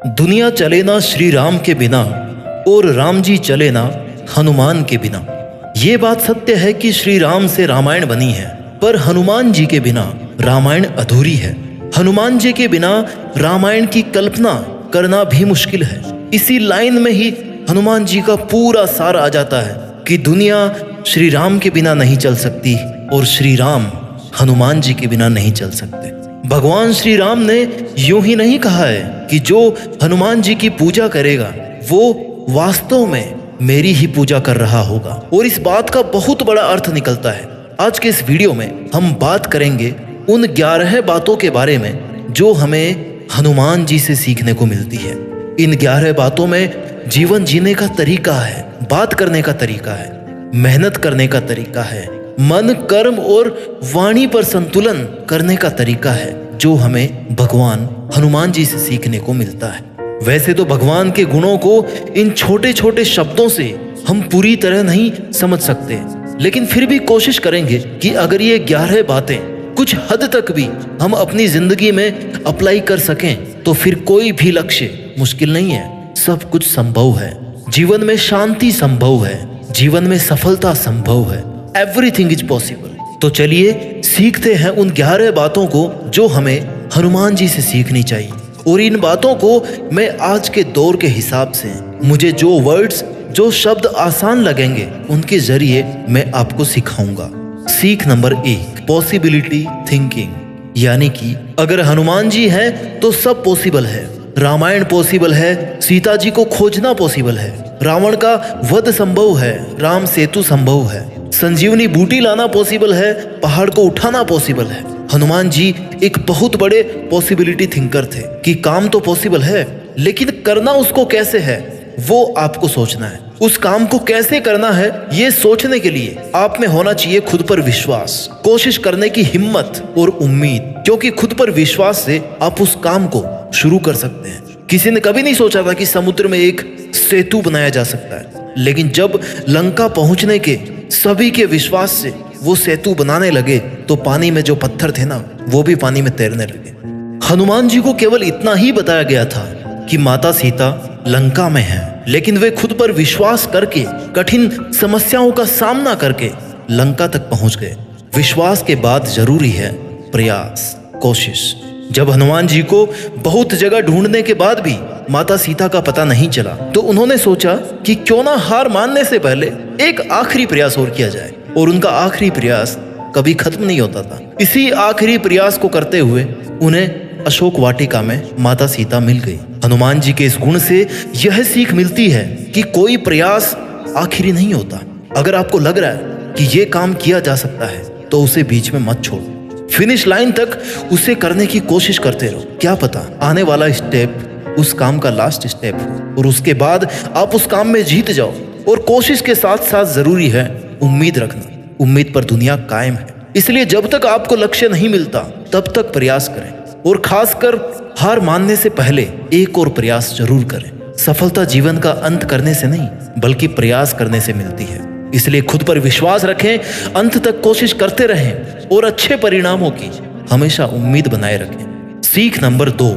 दुनिया चले ना श्री राम के बिना और राम जी चले ना हनुमान के बिना। ये बात सत्य है कि श्री राम से रामायण बनी है, पर हनुमान जी के बिना रामायण अधूरी है। हनुमान जी के बिना रामायण की कल्पना करना भी मुश्किल है। इसी लाइन में ही हनुमान जी का पूरा सार आ जाता है कि दुनिया श्री राम के बिना नहीं चल सकती और श्री राम हनुमान जी के बिना नहीं चल सकते। भगवान श्री राम ने यूं ही नहीं कहा है कि जो हनुमान जी की पूजा करेगा वो वास्तव में मेरी ही पूजा कर रहा होगा, और इस बात का बहुत बड़ा अर्थ निकलता है। आज के इस वीडियो में हम बात करेंगे उन 11 बातों के बारे में जो हमें हनुमान जी से सीखने को मिलती है। इन 11 बातों में जीवन जीने का तरीका है, बात करने का तरीका है, मेहनत करने का तरीका है, मन, कर्म और वाणी पर संतुलन करने का तरीका है, जो हमें भगवान हनुमान जी से सीखने को मिलता है। वैसे तो भगवान के गुणों को इन छोटे छोटे शब्दों से हम पूरी तरह नहीं समझ सकते, लेकिन फिर भी कोशिश करेंगे कि अगर ये 11 बातें कुछ हद तक भी हम अपनी जिंदगी में अप्लाई कर सकें तो फिर कोई भी लक्ष्य मुश्किल नहीं है, सब कुछ संभव है। जीवन में शांति संभव है, जीवन में सफलता संभव है, एवरीथिंग इज पॉसिबल। तो चलिए सीखते हैं उन 11 बातों को जो हमें हनुमान जी से सीखनी चाहिए, और इन बातों को मैं आज के दौर के हिसाब से मुझे जो वर्ड्स, जो शब्द आसान लगेंगे उनके जरिए मैं आपको सिखाऊंगा। सीख नंबर 1, पॉसिबिलिटी थिंकिंग, यानी कि अगर हनुमान जी हैं तो सब पॉसिबल है। रामायण पॉसिबल है, सीता जी को खोजना पॉसिबल है, रावण का वध संभव है, राम सेतु संभव है, संजीवनी बूटी लाना पॉसिबल है, पहाड़ को उठाना पॉसिबल है। हनुमान जी एक बहुत बड़े पॉसिबिलिटी थिंकर थे कि काम तो पॉसिबल है, लेकिन करना उसको कैसे है वो आपको सोचना है। उस काम को कैसे करना है ये सोचने के लिए आप में होना चाहिए खुद पर विश्वास, कोशिश करने की हिम्मत और उम्मीद, क्योंकि खुद पर विश्वास से आप उस काम को शुरू कर सकते हैं। किसी ने कभी नहीं सोचा था कि समुद्र में एक सेतु बनाया जा सकता है, लेकिन जब लंका पहुंचने के सभी के विश्वास से वो सेतु बनाने लगे तो पानी में जो पत्थर थे ना वो भी पानी में तैरने लगे। हनुमान जी को केवल इतना ही बताया गया था कि माता सीता लंका में है, लेकिन वे खुद पर विश्वास करके कठिन समस्याओं का सामना करके लंका तक पहुंच गए। विश्वास के बाद जरूरी है प्रयास, कोशिश। जब हनुमान जी को बहुत जगह ढूंढने के बाद भी माता सीता का पता नहीं चला तो उन्होंने सोचा कि क्यों ना हार मानने से पहले एक आखिरी प्रयास और किया जाए, और उनका आखिरी प्रयास कभी खत्म नहीं होता था। इसी आखिरी प्रयास को करते हुए उन्हें अशोक वाटिका में माता सीता मिल गई। हनुमान जी के इस गुण से यह सीख मिलती है कि कोई प्रयास आखिरी नहीं होता। अगर आपको लग रहा है कि यह काम किया जा सकता है तो उसे बीच में मत छोड़ो, फिनिश लाइन तक उसे करने की कोशिश करते रहो। क्या पता आने वाला स्टेप उस काम का लास्ट स्टेप हो और उसके बाद आप उस काम में जीत जाओ। और कोशिश के साथ साथ जरूरी है उम्मीद रखना। उम्मीद पर दुनिया कायम है, इसलिए जब तक आपको लक्ष्य नहीं मिलता तब तक प्रयास करें, और खासकर हार मानने से पहले एक और प्रयास जरूर करें। सफलता जीवन का अंत करने से नहीं बल्कि प्रयास करने से मिलती है, इसलिए खुद पर विश्वास रखें, अंत तक कोशिश करते रहें और अच्छे परिणामों की हमेशा उम्मीद बनाए रखें। सीख number 2,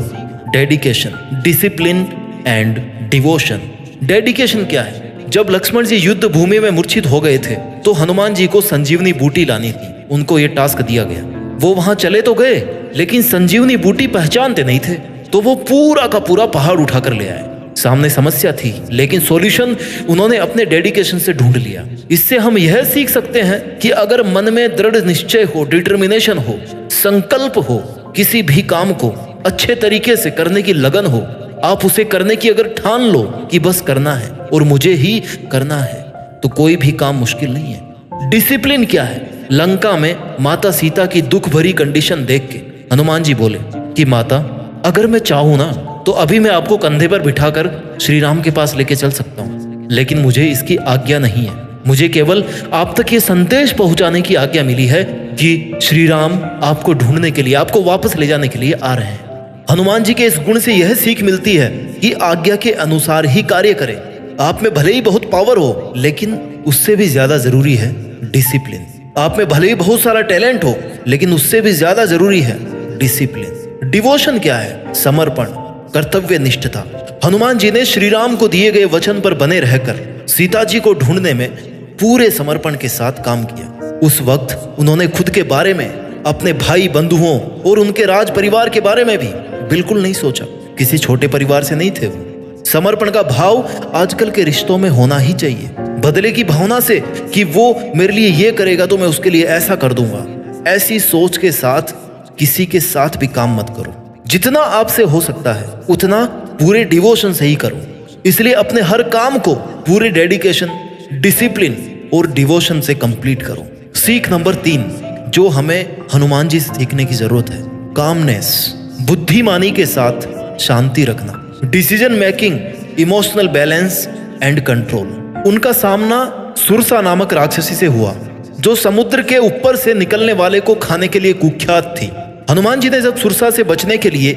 dedication, discipline and devotion. Dedication क्या है? जब लक्ष्मण जी युद्ध भूमि में मूर्छित हो गए थे तो हनुमान जी को संजीवनी बूटी लानी थी। उनको ये टास्क दिया गया। वो वहां चले तो गए, लेकिन संजीवनी बूटी पहचानते नहीं थे, तो वो पूरा का पूरा पहाड़ उठाकर ले आए। सामने समस्या थी, लेकिन सॉल्यूशन उन्होंने अपने डेडिकेशन से ढूंढ लिया। इससे हम यह सीख सकते हैं कि अगर मन में दृढ़ निश्चय हो, डिटर्मिनेशन हो, संकल्प हो, किसी भी काम को अच्छे तरीके से करने की लगन हो, आप उसे करने की अगर ठान लो कि बस करना है और मुझे ही करना है, तो कोई भी काम मुश्किल नहीं है। डिसिप्लिन क्या है? लंका में माता सीता की दुख भरी कंडीशन देख के हनुमान जी बोले कि माता, अगर मैं चाहूं ना तो अभी मैं आपको कंधे पर बिठाकर श्री राम के पास लेके चल सकता हूँ, लेकिन मुझे इसकी आज्ञा नहीं है। मुझे केवल आप तक ये संदेश पहुंचाने की आज्ञा मिली है कि श्री राम आपको ढूंढने के लिए, आपको वापस ले जाने के लिए आ रहे हैं। हनुमान जी के इस गुण से यह सीख मिलती है कि आज्ञा के अनुसार ही कार्य करें। आप में भले ही बहुत पावर हो, लेकिन उससे भी ज्यादा जरूरी है डिसिप्लिन। आप में भले ही बहुत सारा टैलेंट हो, लेकिन उससे भी ज्यादा जरूरी है डिसिप्लिन। डिवोशन क्या है? समर्पण। कर्तव्यनिष्ठ था। हनुमान जी ने श्री राम को दिए गए वचन पर बने रहकर सीता जी को ढूंढने में पूरे समर्पण के साथ काम किया। उस वक्त उन्होंने खुद के बारे में, अपने भाई बंधुओं और उनके राज परिवार के बारे में भी बिल्कुल नहीं सोचा। किसी छोटे परिवार से नहीं थे वो। समर्पण का भाव आजकल के रिश्तों में होना ही चाहिए। बदले की भावना से कि वो मेरे लिए ये करेगा तो मैं उसके लिए ऐसा कर दूंगा, ऐसी सोच के साथ किसी के साथ भी काम मत करो। जितना आपसे हो सकता है उतना पूरे डिवोशन से ही करो। इसलिए अपने हर काम को पूरे डेडिकेशन, डिसिप्लिन और डिवोशन से कंप्लीट करो। सीख नंबर 3 जो हमें हनुमान जी से सीखने की जरूरत है, कामनेस, बुद्धिमानी के साथ शांति रखना, decision making, emotional balance and control. उनका सामना सुरसा नामक राक्षसी से हुआ जो समुद्र के ऊपर से निकलने वाले को खाने के लिए कुख्यात थी। हनुमान जी ने जब सुरसा से बचने के लिए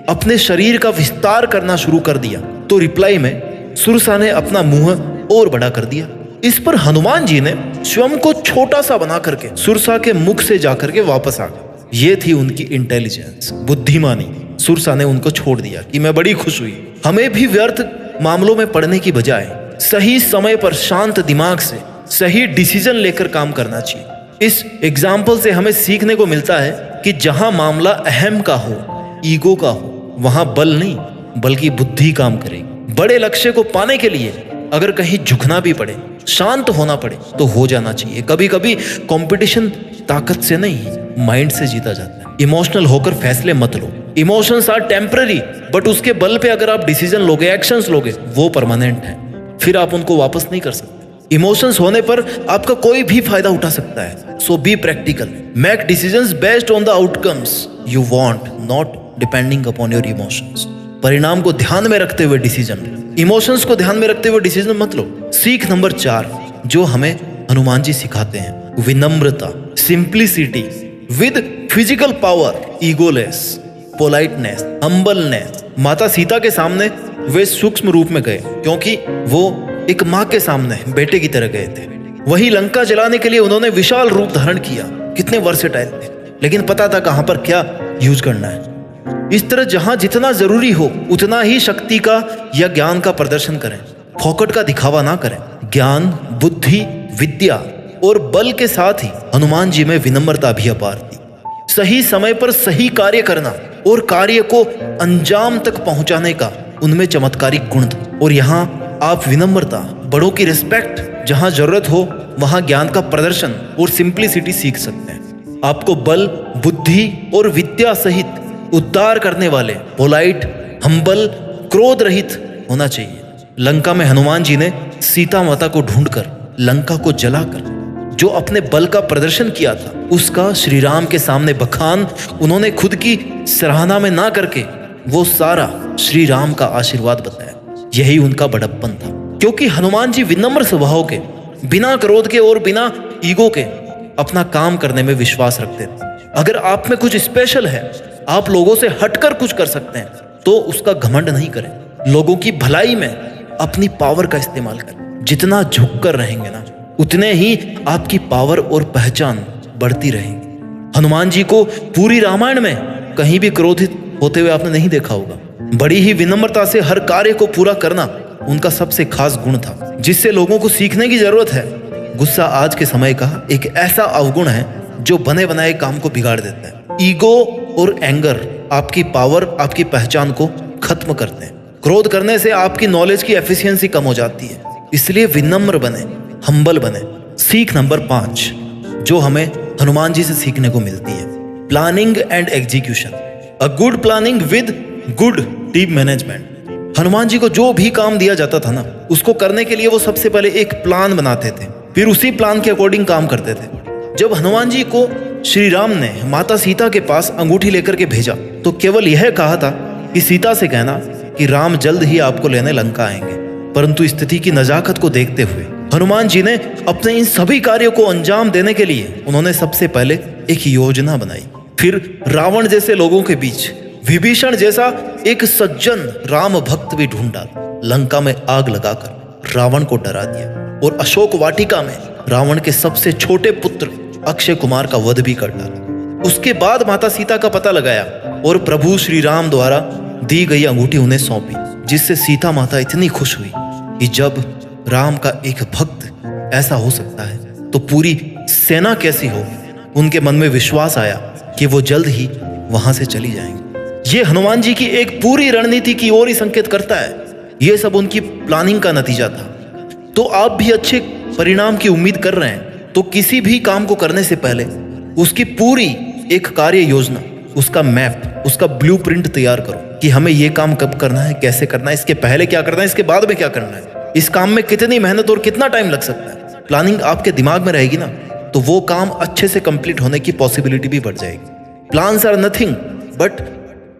अपने शरीर का विस्तार करना शुरू कर दिया तो रिप्लाई में सुरसा ने अपना मुंह और बड़ा कर दिया। इस पर हनुमान जी ने स्वयं को छोटा सा बना करके सुरसा के मुख से जाकर के वापस आ गए। ये थी उनकी इंटेलिजेंस, बुद्धिमानी। सुरसा ने उनको छोड़ दिया कि मैं बड़ी खुश हुई। हमें भी व्यर्थ मामलों में पड़ने की बजाय सही समय पर शांत दिमाग से सही डिसीजन लेकर काम करना चाहिए। इस एग्जाम्पल से हमें सीखने को मिलता है कि जहां मामला अहम का हो, ईगो का हो, वहां बल नहीं बल्कि बुद्धि काम करेगी। बड़े लक्ष्य को पाने के लिए अगर कहीं झुकना भी पड़े, शांत होना पड़े तो हो जाना चाहिए। कभी कभी कंपटीशन ताकत से नहीं, माइंड से जीता जाता है। इमोशनल होकर फैसले मत लो। इमोशंस आर टेम्पररी, बट उसके बल पे अगर आप डिसीजन लोगे, एक्शंस लोगे, वो परमानेंट है। फिर आप उनको वापस नहीं कर सकते। इमोशंस होने पर आपका कोई भी फायदा उठा सकता है। So be practical, make decisions based on the outcomes you want, not depending upon your emotions. परिणाम को ध्यान में रखते हुए डिसीजन, इमोशंस को ध्यान में रखते हुए डिसीजन मत लो। सीख नंबर 4 जो हमें हनुमान जी सिखाते हैं, विनम्रता, simplicity with physical power, egoless, politeness, humbleness. माता सीता के सामने वे सूक्ष्म रूप में गए क्योंकि वो एक माँ के सामने बेटे की तरह गए थे। वही लंका जलाने के लिए उन्होंने विशाल रूप धारण किया। कितने वर्सेटाइल थे, लेकिन पता था कहां पर क्या यूज करना है। इस तरह जहां जितना जरूरी हो उतना ही शक्ति का या ज्ञान का प्रदर्शन करें। फोकट का दिखावा ना करें। ज्ञान, बुद्धि, विद्या और बल के साथ ही हनुमान जी में विनम्रता भी अपार थी। सही समय पर सही कार्य करना और कार्य को अंजाम तक पहुंचाने का उनमें चमत्कारिक गुण था। और यहाँ आप विनम्रता, बड़ों की रिस्पेक्ट, जहां जरूरत हो वहां ज्ञान का प्रदर्शन और सिंप्लिसिटी सीख सकते हैं। आपको बल, बुद्धि और विद्या सहित उद्धार करने वाले, पोलाइट, हम्बल, क्रोध रहित होना चाहिए। लंका में हनुमान जी ने सीता माता को ढूंढकर लंका को जलाकर जो अपने बल का प्रदर्शन किया था उसका श्री राम के सामने बखान उन्होंने खुद की सराहना में ना करके वो सारा श्री राम का आशीर्वाद बताया। यही उनका बड़प्पन था, क्योंकि हनुमान जी विनम्र स्वभाव के, बिना क्रोध के और बिना ईगो के अपना काम करने में विश्वास रखते थे। अगर आप में कुछ स्पेशल है, आप लोगों से हटकर कुछ कर सकते हैं, तो उसका घमंड नहीं करें। लोगों की भलाई में अपनी पावर का इस्तेमाल करें। जितना झुक कर रहेंगे ना, उतने ही आपकी पावर और पहचान बढ़ती रहेगी। हनुमान जी को पूरी रामायण में कहीं भी क्रोधित होते हुए आपने नहीं देखा होगा। बड़ी ही विनम्रता से हर कार्य को पूरा करना उनका सबसे खास गुण था, जिससे लोगों को सीखने की जरूरत है। गुस्सा आज के समय का एक ऐसा अवगुण है जो बने बनाए काम को बिगाड़ देता है। ईगो और एंगर आपकी पावर, आपकी पहचान को खत्म करते हैं। क्रोध करने से आपकी नॉलेज की एफिशिएंसी कम हो जाती है। इसलिए विनम्र बने, हम्बल बने। सीख नंबर 5 जो हमें हनुमान जी से सीखने को मिलती है, planning and execution. A good planning with good team management. Hanuman ji को जो भी काम दिया जाता था ना, उसको करने के लिए वो सबसे पहले एक प्लान बनाते थे, फिर उसी प्लान के अकॉर्डिंग काम करते थे। जब हनुमान जी को श्री राम ने माता सीता के पास अंगूठी लेकर के भेजा तो केवल यह कहा था कि सीता से कहना कि राम जल्द ही आपको लेने लंका आएंगे। परंतु स्थिति की नजाकत को देखते हुए हनुमान जी ने अपने इन सभी कार्यों को अंजाम देने के लिए उन्होंने सबसे पहले एक योजना बनाई। फिर रावण जैसे लोगों के बीच विभीषण जैसा एक सज्जन राम भक्त भी ढूंढा, लंका में आग लगाकर रावण को डरा दिया और अशोक वाटिका में रावण के सबसे छोटे पुत्र अक्षय कुमार का वध भी कर डाला। उसके बाद माता सीता का पता लगाया और प्रभु श्री राम द्वारा दी गई अंगूठी उन्हें सौंपी, जिससे सीता माता इतनी खुश हुई कि जब राम का एक भक्त ऐसा हो सकता है तो पूरी सेना कैसी होगी। उनके मन में विश्वास आया कि वो जल्द ही वहां से चली जाएंगे। ये हनुमान जी की एक पूरी रणनीति की ओर ही संकेत करता है। ये सब उनकी प्लानिंग का नतीजा था। तो आप भी अच्छे परिणाम की उम्मीद कर रहे हैं तो किसी भी काम को करने से पहले उसकी पूरी एक कार्य योजना, उसका मैप, उसका ब्लूप्रिंट तैयार करो कि हमें ये काम कब करना है, कैसे करना है, इसके पहले क्या करना है, इसके बाद में क्या करना है, इस काम में कितनी मेहनत और कितना टाइम लग सकता है। प्लानिंग आपके दिमाग में रहेगी ना तो वो काम अच्छे से कंप्लीट होने की पॉसिबिलिटी भी बढ़ जाएगी। Plans are nothing but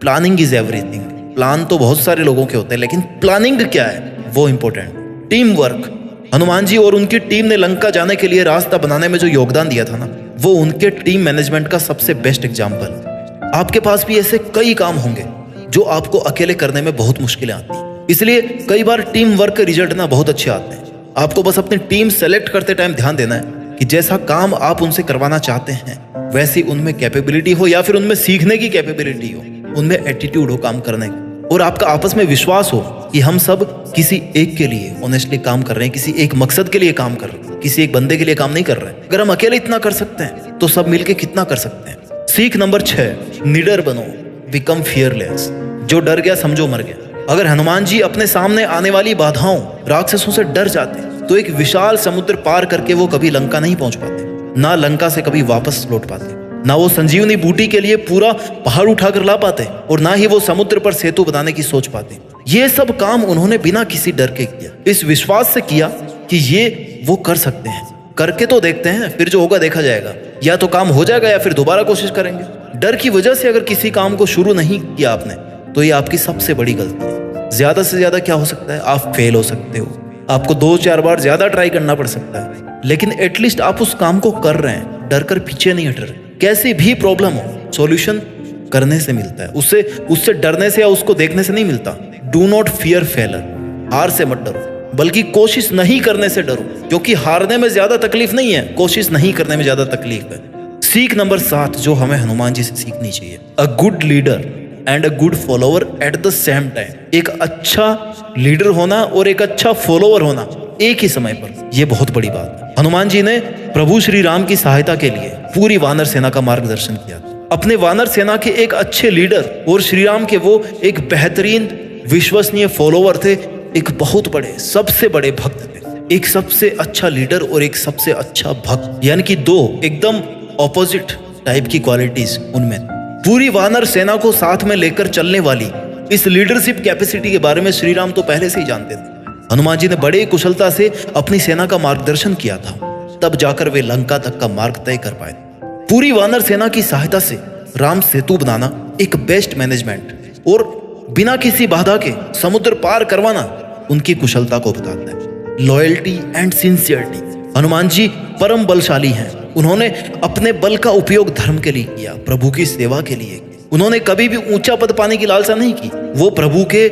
planning is everything. Plan तो बहुत सारे लोगों के होते हैं लेकिन प्लानिंग क्या है वो important. Team work. Hanuman ji और उनकी टीम ने लंका जाने के लिए रास्ता बनाने में जो योगदान दिया था ना, वो उनके टीम मैनेजमेंट का सबसे बेस्ट एग्जाम्पल है। आपके पास भी ऐसे कई काम होंगे जो आपको अकेले करने में बहुत मुश्किलें आती हैं, इसलिए कई बार टीम वर्क के रिजल्ट ना बहुत अच्छे आते हैं। आपको बस अपनी टीम सेलेक्ट करते टाइम ध्यान देना है कि जैसा काम आप उनसे करवाना चाहते हैं वैसी उनमें कैपेबिलिटी हो या फिर उनमें सीखने की कैपेबिलिटी हो, उनमें एटीट्यूड हो काम करने का, और आपका आपस में विश्वास हो कि हम सब किसी एक के लिए ऑनेस्टली काम कर रहे हैं, किसी एक मकसद के लिए काम कर रहे हैं, किसी एक बंदे के लिए काम नहीं कर रहे हैं। अगर हम अकेले इतना कर सकते हैं तो सब मिलके कितना कर सकते हैं। सीख नंबर 6, निडर बनो, बिकम फियरलेस। जो डर गया समझो मर गया। अगर हनुमान जी अपने सामने आने वाली बाधाओं, राक्षसों से डर जाते तो एक विशाल समुद्र पार करके वो कभी लंका नहीं पहुंच पाते, ना लंका से कभी वापस लौट पाते, ना वो संजीवनी बूटी के लिए पूरा पहाड़ उठाकर ला पाते, और ना ही वो समुद्र पर सेतु बनाने की सोच पाते। ये सब काम उन्होंने बिना किसी डर के किया, इस विश्वास से किया कि ये वो कर सकते हैं। करके तो देखते हैं, फिर जो होगा देखा जाएगा। या तो काम हो जाएगा या फिर दोबारा कोशिश करेंगे। डर की वजह से अगर किसी काम को शुरू नहीं किया आपने तो ये आपकी सबसे बड़ी गलती है। ज्यादा से ज्यादा क्या हो सकता है, आप फेल हो सकते हो, आपको 2-4 बार ज्यादा ट्राई करना पड़ सकता है, लेकिन एटलीस्ट आप उस काम को कर रहे हैं, डर कर पीछे नहीं हट रहे। कैसी भी प्रॉब्लम हो, सॉल्यूशन करने से मिलता है, उससे डरने से या उसको देखने से नहीं मिलता। Do not fear failure. हार से मत डरो, बल्कि कोशिश नहीं करने से डरो, क्योंकि हारने में ज्यादा तकलीफ नहीं है, कोशिश नहीं करने में ज्यादा तकलीफ है। सीख नंबर 7 जो हमें हनुमान जी से सीखनी चाहिए, अ good leader and a good follower at the same time. एक अच्छा लीडर होना और एक अच्छा फॉलोवर होना एक ही समय पर, यह बहुत बड़ी बात है। हनुमान जी ने प्रभु श्री राम की सहायता के लिए पूरी वानर सेना का मार्गदर्शन किया। अपने वानर सेना के एक अच्छे लीडर और श्री राम के वो एक बेहतरीन विश्वसनीय फॉलोवर थे, एक बहुत बड़े, सबसे बड़े भक्त थे। एक सबसे अच्छा लीडर और एक सबसे अच्छा भक्त, यानी कि दो एकदम ऑपोजिट टाइप की क्वालिटीज उनमें। पूरी वानर सेना को साथ में लेकर चलने वाली इस लीडरशिप कैपेसिटी के बारे में श्री राम तो पहले से ही जानते थे। हनुमान जी ने बड़े कुशलता से अपनी सेना का मार्गदर्शन किया था, तब जाकर वे लंका तक का मार्ग तय कर पाए। पूरी वानर सेना की सहायता से राम सेतु बनाना, एक बेस्ट मैनेजमेंट और बिना किसी बाधा के समुद्र पार करवाना उनकी कुशलता को बताता है। Loyalty and sincerity. Hanuman ji परम बलशाली हैं। उन्होंने अपने बल का उपयोग धर्म के लिए किया, प्रभु की सेवा के लिए। उन्होंने कभी भी ऊंचा पद पाने की लालसा नहीं की। वो प्रभु के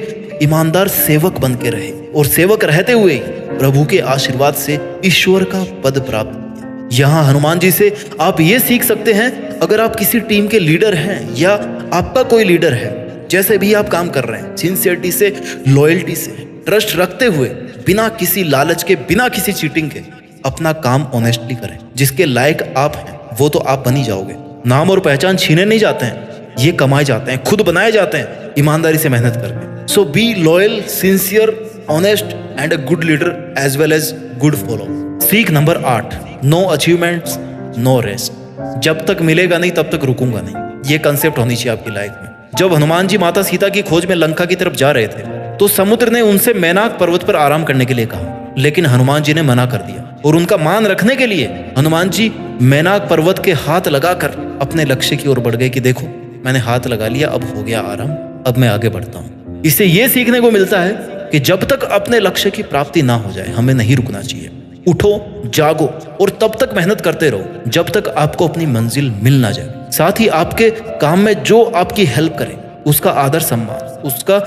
ईमानदार सेवक बन के रहे और सेवक रहते हुए प्रभु के आशीर्वाद से ईश्वर का पद प्राप्त किया। यहाँ हनुमान जी से आप ये सीख सकते हैं, अगर आप किसी टीम के लीडर हैं या आपका कोई लीडर है, जैसे भी आप काम कर रहे हैं, सिंसियरिटी से, लॉयल्टी से, ट्रस्ट रखते हुए, बिना किसी लालच के, बिना किसी चीटिंग के अपना काम ऑनेस्टली करें। जिसके लायक आप हैं वो तो आप बन ही जाओगे। नाम और पहचान छीने नहीं जाते हैं, ये कमाए जाते हैं, खुद बनाए जाते हैं ईमानदारी से मेहनत करके। So be loyal, sincere, honest and a good leader as well as good follower. सीख नंबर 8, नो अचीवमेंट्स नो रेस्ट। जब तक मिलेगा नहीं तब तक रुकूंगा नहीं, ये कंसेप्ट होनी चाहिए आपकी लाइफ में। जब हनुमान जी माता सीता की खोज में लंका की तरफ जा रहे थे तो समुद्र ने उनसे मैनाक पर्वत पर आराम करने के लिए कहा, लेकिन हनुमान जी ने मना कर दिया। और उनका मान रखने के लिए हनुमान जी मैनाक पर्वत के हाथ लगाकर अपने लक्ष्य की ओर बढ़ गए कि देखो मैंने हाथ लगा लिया, अब हो गया आराम, अब मैं आगे बढ़ता हूँ। इससे ये सीखने को मिलता है कि जब तक अपने लक्ष्य की प्राप्ति ना हो जाए हमें नहीं रुकना चाहिए। उठो, जागो और तब तक मेहनत करते रहो जब तक आपको अपनी मंजिल मिल ना जाए। साथ ही आपके काम में जो आपकी हेल्प करे उसका आदर सम्मान, उसका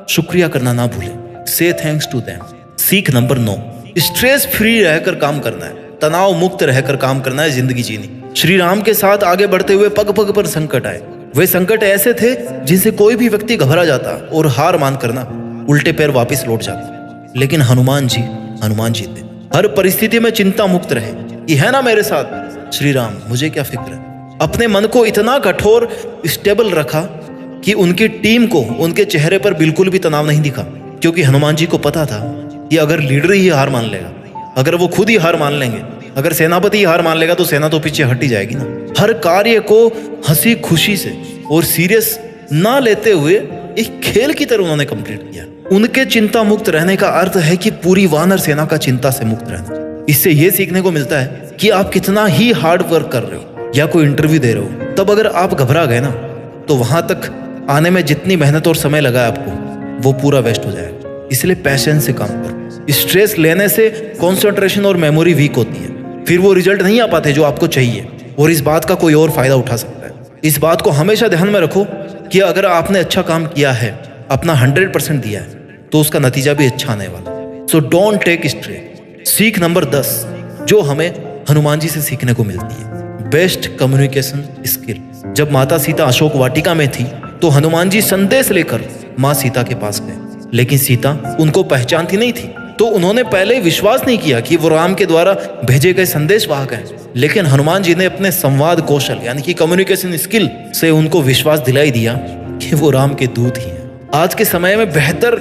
शुक्रिया करना ना भूलें। से थैंक्स टू देम। सीख नंबर 9, स्ट्रेस फ्री रहकर काम करना है, तनाव मुक्त रहकर काम करना है, जिंदगी जीनी। श्री राम के साथ आगे बढ़ते हुए पग पग पर संकट आए, वे संकट ऐसे थे जिनसे कोई भी व्यक्ति घबरा जाता और हार मान करना उल्टे पैर वापस लौट जाता। लेकिन हनुमान जी थे। हर परिस्थिति में चिंता मुक्त रहे कि है ना मेरे साथ श्री राम, मुझे क्या फिक्र है। अपने मन को इतना कठोर स्टेबल रखा कि उनकी टीम को उनके चेहरे पर बिल्कुल भी तनाव नहीं दिखा, क्योंकि हनुमान जी को पता था कि अगर लीडर ही हार मान लेगा, अगर वो खुद ही हार मान लेंगे, अगर सेनापति ही हार मान लेगा तो सेना तो पीछे हट ही जाएगी ना। हर कार्य को हंसी खुशी से और सीरियस ना लेते हुए एक खेल की तरह उन्होंने कंप्लीट किया। उनके चिंता मुक्त रहने का अर्थ है कि पूरी वानर सेना का चिंता से मुक्त रहना। इससे यह सीखने को मिलता है कि आप कितना ही हार्ड वर्क कर रहे हो या कोई इंटरव्यू दे रहे हो, तब अगर आप घबरा गए ना तो वहां तक आने में जितनी मेहनत और समय लगा आपको वो पूरा वेस्ट हो जाएगा। इसलिए पैशंस से काम करो। स्ट्रेस लेने से कंसंट्रेशन और मेमोरी वीक होती है, फिर वो रिजल्ट नहीं आ पाते जो आपको चाहिए, और इस बात का कोई और फायदा उठा सकता है। इस बात को हमेशा ध्यान में रखो कि अगर आपने अच्छा काम किया है, अपना 100% दिया है, तो उसका नतीजा भी अच्छा आने वाला। So don't take stress. सीख नंबर 10 जो हमें हनुमान जी से सीखने को मिलती है, बेस्ट कम्युनिकेशन स्किल। जब माता सीता अशोक वाटिका में थी तो हनुमान जी संदेश लेकर माँ सीता के पास गए, लेकिन सीता उनको पहचानती नहीं थी, तो उन्होंने पहले विश्वास नहीं किया कि वो राम के द्वारा भेजे गए संदेश वाहक हैं। लेकिन हनुमान जी ने अपने संवाद कौशल यानी कि कम्युनिकेशन स्किल से उनको विश्वास दिलाई दिया कि वो राम के दूत ही हैं। आज के समय में बेहतर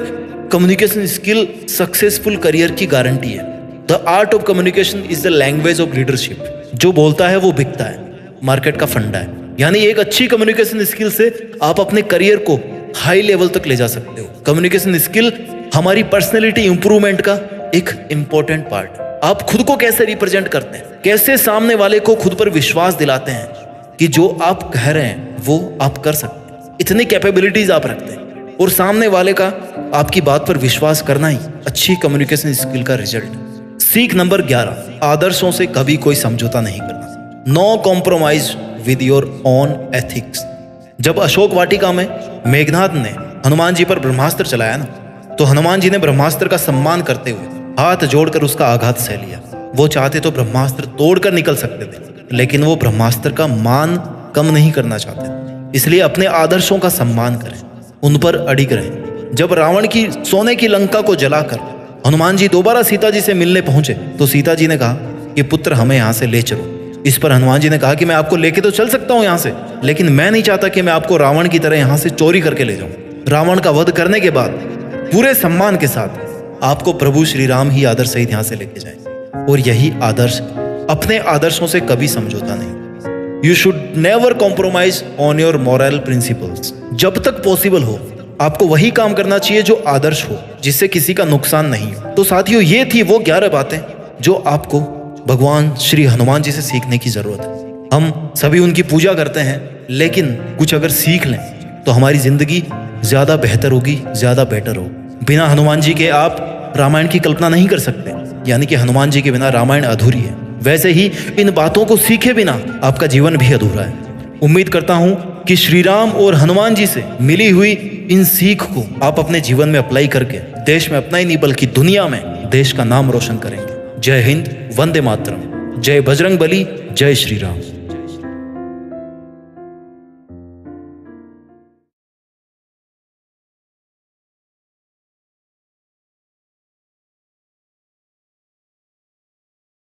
कम्युनिकेशन स्किल सक्सेसफुल करियर की गारंटी है। The art of communication is the language of leadership. जो बोलता है वो बिकता है, मार्केट का फंडा है। यानी एक अच्छी कम्युनिकेशन स्किल से आप अपने करियर को हाई लेवल तक ले जा सकते हो। कम्युनिकेशन स्किल हमारी पर्सनैलिटी इंप्रूवमेंट का एक इंपॉर्टेंट पार्ट है। आप खुद को कैसे रिप्रेजेंट करते हैं, कैसे सामने वाले को खुद पर विश्वास दिलाते हैं कि जो आप कह रहे हैं वो आप कर सकते हैं, इतनी कैपेबिलिटीज आप रखते हैं, और सामने वाले का आपकी बात पर विश्वास करना ही अच्छी कम्युनिकेशन स्किल का रिजल्ट है। सीख नंबर 11 आदर्शों से कभी कोई समझौता नहीं करना। No compromise with your own ethics. जब अशोक वाटिका में मेघनाद ने हनुमान जी पर ब्रह्मास्त्र चलाया ना, तो हनुमान जी ने ब्रह्मास्त्र का सम्मान करते हुए हाथ जोड़कर उसका आघात सह लिया। वो चाहते तो ब्रह्मास्त्र तोड़कर निकल सकते थे, लेकिन वो ब्रह्मास्त्र का मान कम नहीं करना चाहते। इसलिए अपने आदर्शों का सम्मान करें, उन पर अडिग रहें। जब रावण की सोने की लंका को जलाकर हनुमान जी दोबारा सीता जी से मिलने पहुंचे, तो सीता जी ने कहा कि पुत्र हमें यहाँ से ले चलो। इस पर हनुमान जी ने कहा कि मैं आपको लेके तो चल सकता हूँ यहाँ से, लेकिन मैं नहीं चाहता कि मैं आपको रावण की तरह यहाँ से चोरी करके ले जाऊँ। रावण का वध करने के बाद पूरे सम्मान के साथ आपको प्रभु श्री राम ही आदर्श सहित यहाँ से लेके जाएंगे, और यही आदर्श, अपने आदर्शों से कभी समझौता नहीं। You should never compromise on your moral principles. जब तक पॉसिबल हो आपको वही काम करना चाहिए जो आदर्श हो, जिससे किसी का नुकसान नहीं हो। तो साथियों, ये थी वो 11 बातें जो आपको भगवान श्री हनुमान जी से सीखने की जरूरत है। हम सभी उनकी पूजा करते हैं, लेकिन कुछ अगर सीख लें तो हमारी जिंदगी ज्यादा बेहतर होगी, ज्यादा बेटर होगी। बिना हनुमान जी के आप रामायण की कल्पना नहीं कर सकते, यानी कि हनुमान जी के बिना रामायण अधूरी है। वैसे ही इन बातों को सीखे बिना आपका जीवन भी अधूरा है। उम्मीद करता हूं कि श्री राम और हनुमान जी से मिली हुई इन सीख को आप अपने जीवन में अप्लाई करके देश में अपना ही नहीं बल्कि दुनिया में देश का नाम रोशन करेंगे। जय हिंद, वंदे मातरम, जय बजरंग बली, जय श्री राम।